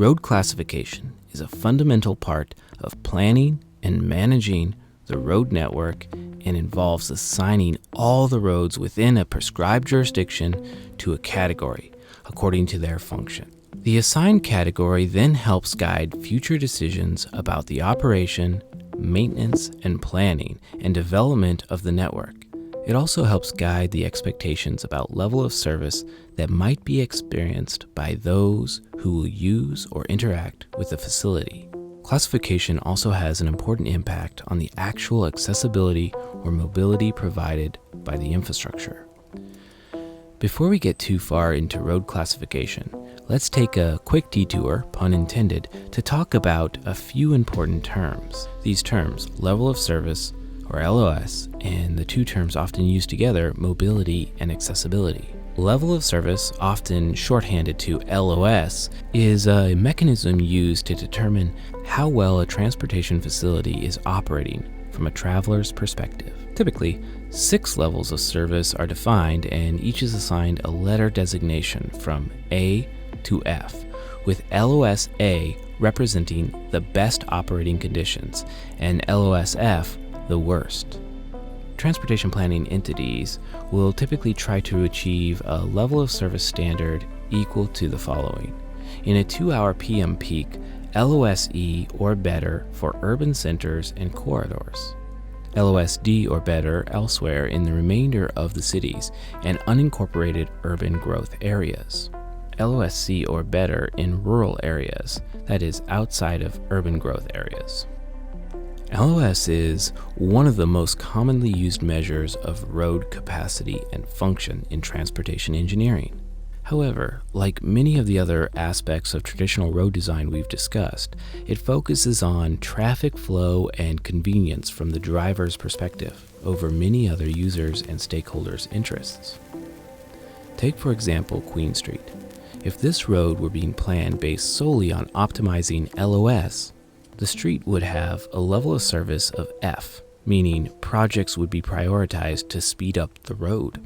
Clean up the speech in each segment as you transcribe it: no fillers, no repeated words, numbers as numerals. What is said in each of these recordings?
Road classification is a fundamental part of planning and managing the road network and involves assigning all the roads within a prescribed jurisdiction to a category according to their function. The assigned category then helps guide future decisions about the operation, maintenance, and planning and development of the network. It also helps guide the expectations about level of service that might be experienced by those who will use or interact with the facility. Classification also has an important impact on the actual accessibility or mobility provided by the infrastructure. Before we get too far into road classification, let's take a quick detour, pun intended, to talk about a few important terms. These terms, level of service, or LOS, and the two terms often used together, mobility and accessibility. Level of service, often shorthanded to LOS, is a mechanism used to determine how well a transportation facility is operating from a traveler's perspective. Typically, 6 levels of service are defined, and each is assigned a letter designation from A to F, with LOS A representing the best operating conditions and LOS F the worst. Transportation planning entities will typically try to achieve a level of service standard equal to the following. In a 2-hour PM peak, LOS-E or better for urban centers and corridors, LOS-D or better elsewhere in the remainder of the cities and unincorporated urban growth areas, LOS-C or better in rural areas, that is, outside of urban growth areas. LOS is one of the most commonly used measures of road capacity and function in transportation engineering. However, like many of the other aspects of traditional road design we've discussed, it focuses on traffic flow and convenience from the driver's perspective over many other users' and stakeholders' interests. Take, for example, Queen Street. If this road were being planned based solely on optimizing LOS, the street would have a level of service of F, meaning projects would be prioritized to speed up the road.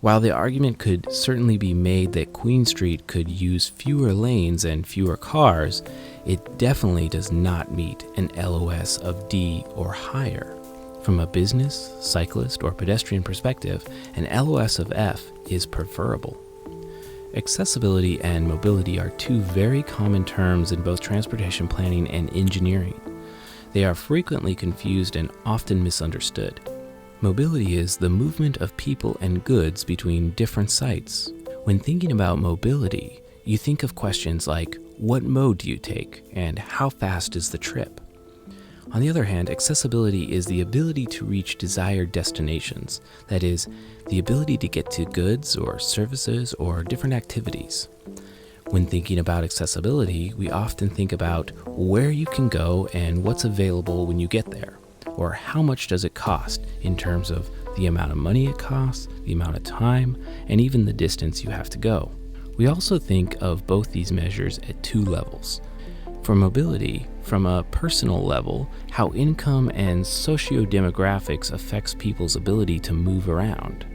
While the argument could certainly be made that Queen Street could use fewer lanes and fewer cars, it definitely does not meet an LOS of D or higher. From a business, cyclist, or pedestrian perspective, an LOS of F is preferable. Accessibility and mobility are two very common terms in both transportation planning and engineering. They are frequently confused and often misunderstood. Mobility is the movement of people and goods between different sites. When thinking about mobility, you think of questions like, what mode do you take, and how fast is the trip? On the other hand, accessibility is the ability to reach desired destinations, that is, the ability to get to goods or services or different activities. When thinking about accessibility, we often think about where you can go and what's available when you get there, or how much does it cost in terms of the amount of money it costs, the amount of time, and even the distance you have to go. We also think of both these measures at 2 levels. For mobility, from a personal level, how income and socio-demographics affects people's ability to move around.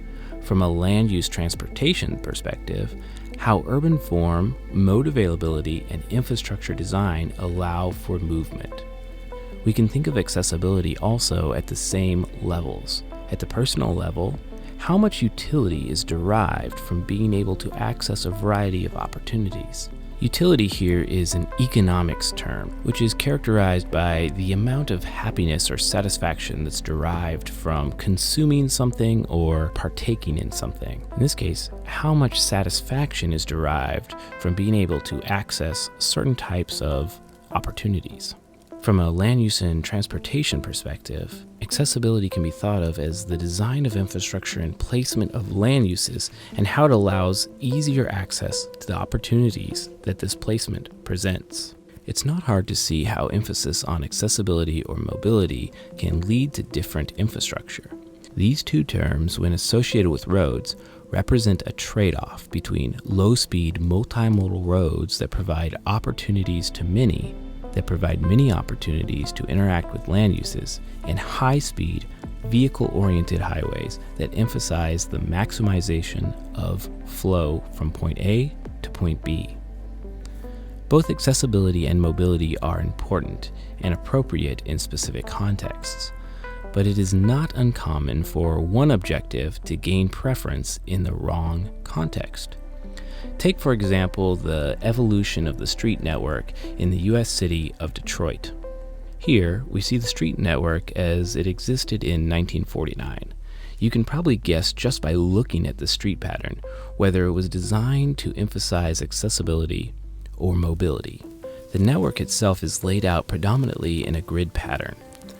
From a land use transportation perspective, how urban form, mode availability, and infrastructure design allow for movement. We can think of accessibility also at the same levels. At the personal level, how much utility is derived from being able to access a variety of opportunities. Utility here is an economics term, which is characterized by the amount of happiness or satisfaction that's derived from consuming something or partaking in something. In this case, how much satisfaction is derived from being able to access certain types of opportunities. From a land use and transportation perspective, accessibility can be thought of as the design of infrastructure and placement of land uses and how it allows easier access to the opportunities that this placement presents. It's not hard to see how emphasis on accessibility or mobility can lead to different infrastructure. These two terms, when associated with roads, represent a trade-off between low-speed multimodal roads that provide opportunities to many, that provide many opportunities to interact with land uses, and high-speed, vehicle-oriented highways that emphasize the maximization of flow from point A to point B. Both accessibility and mobility are important and appropriate in specific contexts, but it is not uncommon for one objective to gain preference in the wrong context. Take, for example, the evolution of the street network in the U.S. city of Detroit. Here, we see the street network as it existed in 1949. You can probably guess just by looking at the street pattern whether it was designed to emphasize accessibility or mobility. The network itself is laid out predominantly in a grid pattern.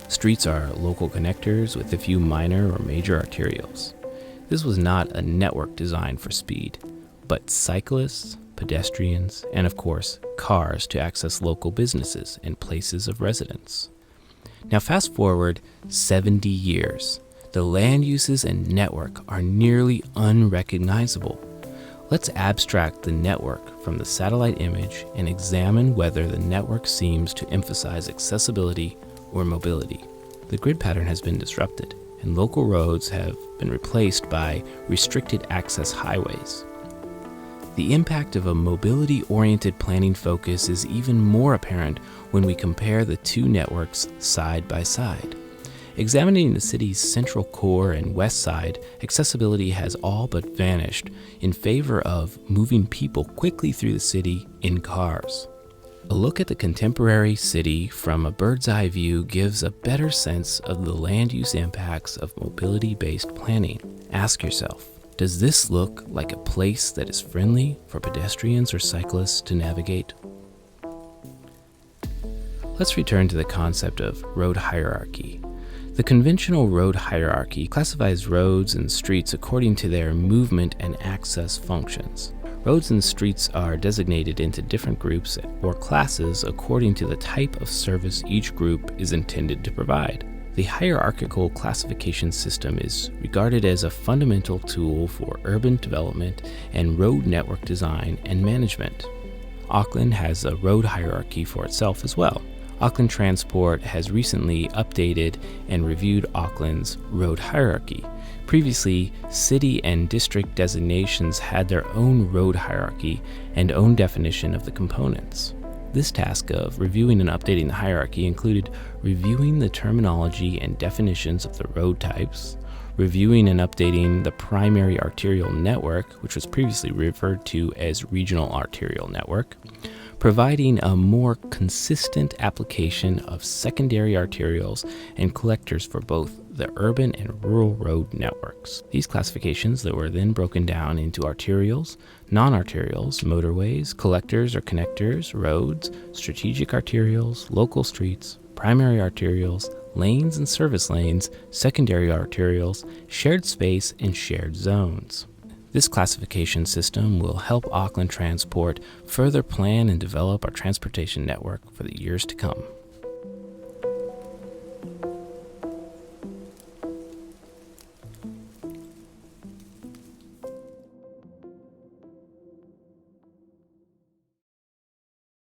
Streets are local connectors with a few minor or major arterials. This was not a network designed for speed, but cyclists, pedestrians, and of course, cars to access local businesses and places of residence. Now fast forward 70 years. The land uses and network are nearly unrecognizable. Let's abstract the network from the satellite image and examine whether the network seems to emphasize accessibility or mobility. The grid pattern has been disrupted, and local roads have been replaced by restricted access highways. The impact of a mobility-oriented planning focus is even more apparent when we compare the two networks side by side. Examining the city's central core and west side, accessibility has all but vanished in favor of moving people quickly through the city in cars. A look at the contemporary city from a bird's eye view gives a better sense of the land use impacts of mobility-based planning. Ask yourself, does this look like a place that is friendly for pedestrians or cyclists to navigate? Let's return to the concept of road hierarchy. The conventional road hierarchy classifies roads and streets according to their movement and access functions. Roads and streets are designated into different groups or classes according to the type of service each group is intended to provide. The hierarchical classification system is regarded as a fundamental tool for urban development and road network design and management. Auckland has a road hierarchy for itself as well. Auckland Transport has recently updated and reviewed Auckland's road hierarchy. Previously, city and district designations had their own road hierarchy and own definition of the components. This task of reviewing and updating the hierarchy included reviewing the terminology and definitions of the road types, reviewing and updating the primary arterial network, which was previously referred to as regional arterial network, providing a more consistent application of secondary arterials and collectors for both the urban and rural road networks. These classifications that were then broken down into arterials, non-arterials, motorways, collectors or connectors, roads, strategic arterials, local streets, primary arterials, lanes and service lanes, secondary arterials, shared space, and shared zones. This classification system will help Auckland Transport further plan and develop our transportation network for the years to come.